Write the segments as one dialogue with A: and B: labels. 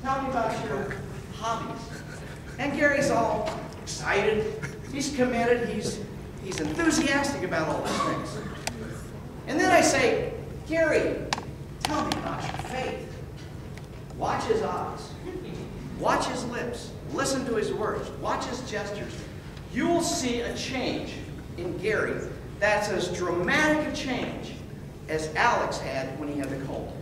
A: tell me about your hobbies. And Gary's all excited. He's committed. He's enthusiastic about all these things. And then I say, Gary, tell me about your faith. Watch his eyes. Watch his lips. Listen to his words. Watch his gestures. You will see a change in Gary that's as dramatic a change as Alex had when he had the cold.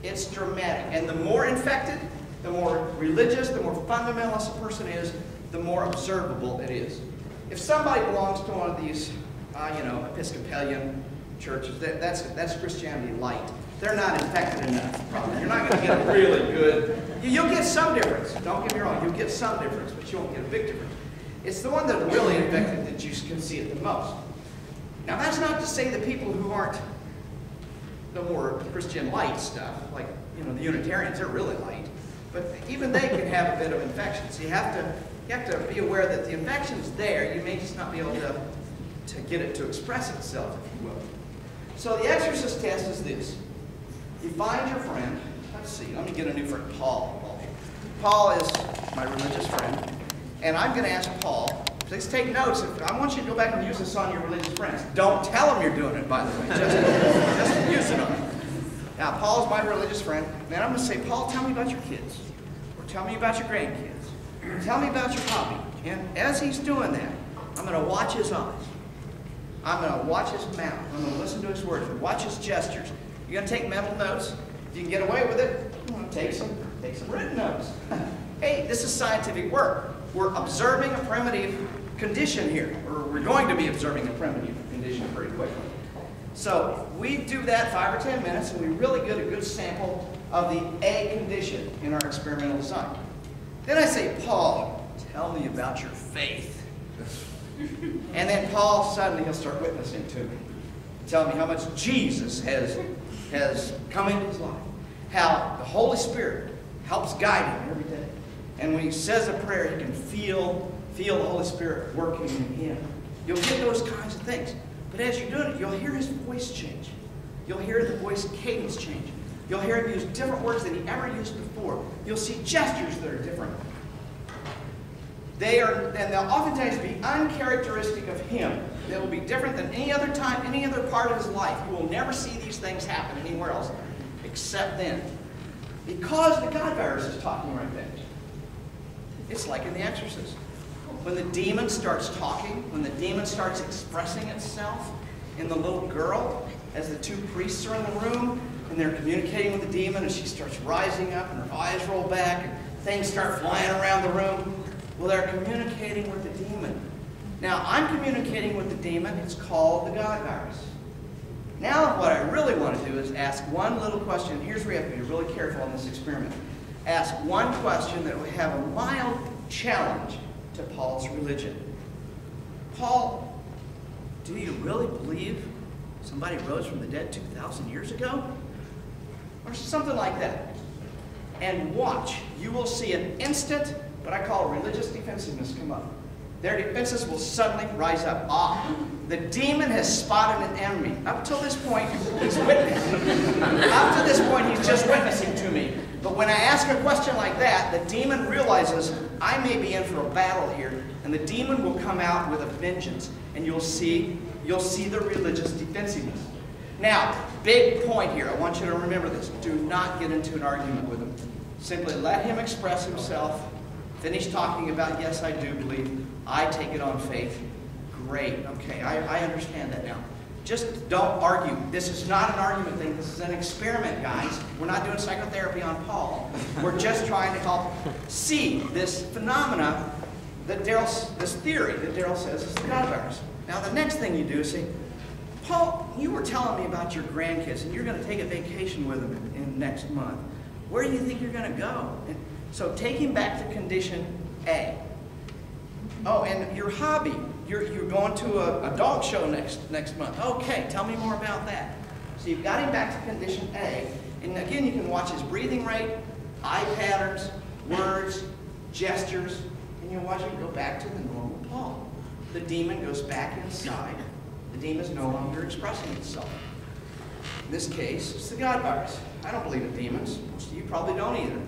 A: It's dramatic. And the more infected, the more religious, the more fundamentalist a person is, the more observable it is. If somebody belongs to one of these, Episcopalian churches, that's Christianity light. They're not infected enough, probably. You're not going to get a really good. You'll get some difference. Don't get me wrong. You'll get some difference, but you won't get a big difference. It's the one that's really infected that you can see it the most. Now, that's not to say the people who aren't the more Christian light stuff, like the Unitarians, they're really light. But even they can have a bit of infection. So you have to be aware that the infection's there. You may just not be able to get it to express itself, if you will. So the exorcist test is this. You find your friend. Let's see. Let me get a new friend, Paul. Paul is my religious friend. And I'm going to ask Paul, please take notes. I want you to go back and use this on your religious friends. Don't tell them you're doing it, by the way. Just use it on them. Now, Paul's my religious friend. And I'm going to say, Paul, tell me about your kids. Or tell me about your grandkids. Or tell me about your hobby. And as he's doing that, I'm going to watch his eyes. I'm going to watch his mouth. I'm going to listen to his words. Watch his gestures. You're going to take mental notes. If you can get away with it, take some written notes. Hey, this is scientific work. We're observing a primitive condition here. Or we're going to be observing a primitive condition pretty quickly. So we do that 5 or 10 minutes, and we really get a good sample of the A condition in our experimental design. Then I say, Paul, tell me about your faith. And then Paul, suddenly he'll start witnessing to me. Tell me how much Jesus has come into his life. How the Holy Spirit helps guide him every day. And when he says a prayer, he can feel the Holy Spirit working in him. You'll get those kinds of things. But as you're doing it, you'll hear his voice change. You'll hear the voice cadence change. You'll hear him use different words than he ever used before. You'll see gestures that are different. And they'll oftentimes be uncharacteristic of him. They will be different than any other time, any other part of his life. You will never see these things happen anywhere else except then. Because the God virus is talking right then. It's like in The Exorcist. When the demon starts talking, when the demon starts expressing itself in the little girl, as the 2 priests are in the room, and they're communicating with the demon, and she starts rising up, and her eyes roll back, and things start flying around the room. Well, they're communicating with the demon. Now, I'm communicating with the demon. It's called the God virus. Now, what I really want to do is ask one little question. Here's where you have to be really careful in this experiment. Ask one question that will have a mild challenge to Paul's religion. Paul, do you really believe somebody rose from the dead 2,000 years ago? Or something like that. And watch. You will see an instant, what I call religious defensiveness, come up. Their defenses will suddenly rise up. Ah, the demon has spotted an enemy. Up till this point, he's witnessing. Up to this point, he's just witnessing to me. But when I ask a question like that, the demon realizes I may be in for a battle here, and the demon will come out with a vengeance, and you'll see the religious defensiveness. Now, big point here. I want you to remember this. Do not get into an argument with him. Simply let him express himself. Finish talking about, yes, I do believe. I take it on faith. Great. Okay, I understand that now. Just don't argue. This is not an argument thing. This is an experiment, guys. We're not doing psychotherapy on Paul. We're just trying to help see this phenomena that this theory that Darrel says is the God virus. Now, the next thing you do is say, Paul, you were telling me about your grandkids, and you're going to take a vacation with them in next month. Where do you think you're going to go? And so take him back to condition A. Oh, and your hobby. You're going to a dog show next month. Okay, tell me more about that. So you've got him back to condition A. And again, you can watch his breathing rate, eye patterns, words, gestures, and you watch him go back to the normal Paul. The demon goes back inside. The demon is no longer expressing itself. In this case, it's the God virus. I don't believe in demons. Most of you probably don't either.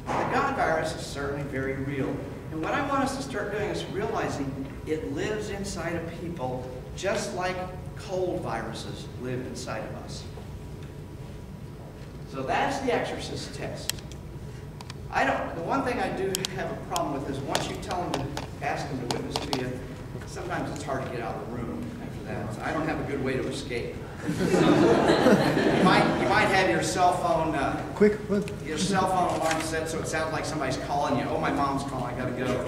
A: The God virus is certainly very real. And what I want us to start doing is realizing it lives inside of people just like cold viruses live inside of us. So that's the exorcist test. The one thing I do have a problem with is once you tell them to ask them to witness to you, sometimes it's hard to get out of the room after that. So I don't have a good way to escape. You might have your cell phone your cell phone alarm set so it sounds like somebody's calling you. Oh, my mom's calling, I gotta go.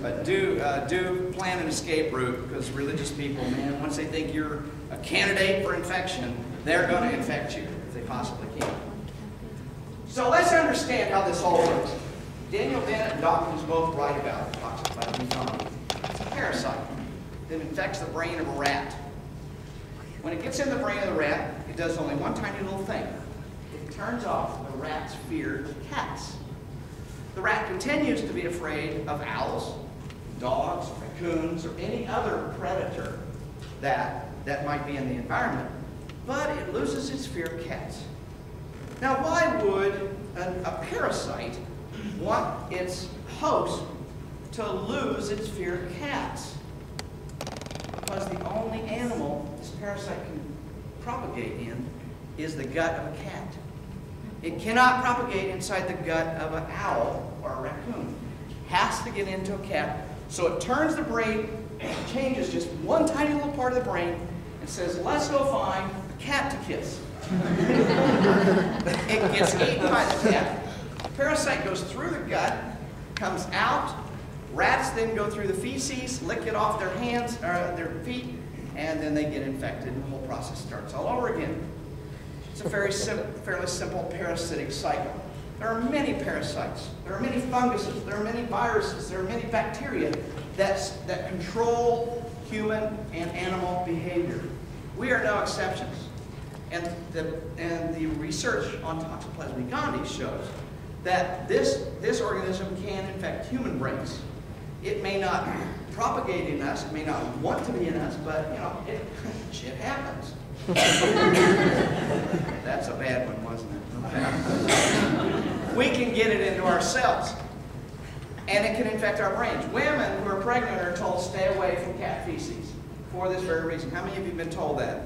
A: But do plan an escape route, because religious people, man, once they think you're a candidate for infection, they're going to infect you if they possibly can. So let's understand how this all works. Daniel Dennett and Dawkins both write about toxoplasma gondii. It's a parasite that infects the brain of a rat. When it gets in the brain of the rat, it does only one tiny little thing. It turns off the rat's fear of cats. The rat continues to be afraid of owls, dogs, raccoons, or any other predator that might be in the environment, but it loses its fear of cats. Now, why would a parasite want its host to lose its fear of cats? Because the only animal this parasite can propagate in is the gut of a cat. It cannot propagate inside the gut of an owl or a raccoon. It has to get into a cat. So it turns the brain, changes just one tiny little part of the brain, and says, let's go find a cat to kiss. It gets eaten by the cat. The parasite goes through the gut, comes out. Rats then go through the feces, lick it off their hands, or their feet, and then they get infected, and the whole process starts all over again. It's a fairly simple parasitic cycle. There are many parasites. There are many funguses. There are many viruses. There are many bacteria that control human and animal behavior. We are no exceptions. And the research on Toxoplasma gondii shows that this organism can infect human brains. It may not propagate in us, it may not want to be in us, but shit happens. That's a bad one, wasn't it? We can get it into our cells, and it can infect our brains. Women who are pregnant are told stay away from cat feces for this very reason. How many of you have been told that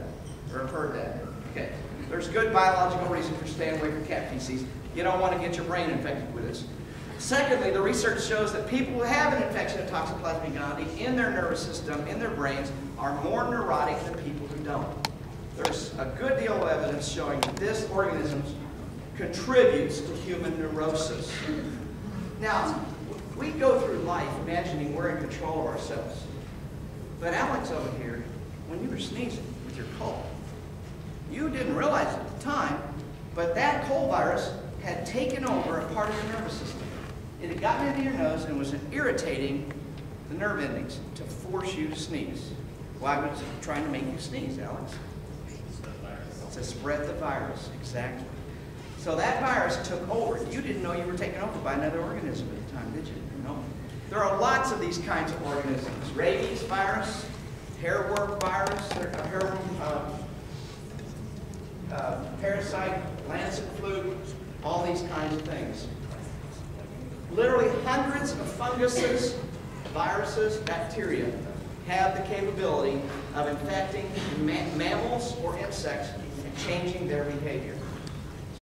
A: or have heard that? Okay. There's good biological reason for staying away from cat feces. You don't want to get your brain infected with this. Secondly, the research shows that people who have an infection of Toxoplasma gondii in their nervous system, in their brains, are more neurotic than people who don't. There's a good deal of evidence showing that this organism contributes to human neurosis. Now, we go through life imagining we're in control of ourselves. But Alex over here, when you were sneezing with your cold, you didn't realize at the time, but that cold virus had taken over a part of your nervous system. It had gotten into your nose and was irritating the nerve endings to force you to sneeze. Why was it trying to make you sneeze, Alex? To spread the virus, exactly. So that virus took over. You didn't know you were taken over by another organism at the time, did you? No. There are lots of these kinds of organisms. Rabies virus, hairworm virus, parasite, lancet fluke, all these kinds of things. Literally hundreds of funguses, viruses, bacteria have the capability of infecting mammals or insects and changing their behavior.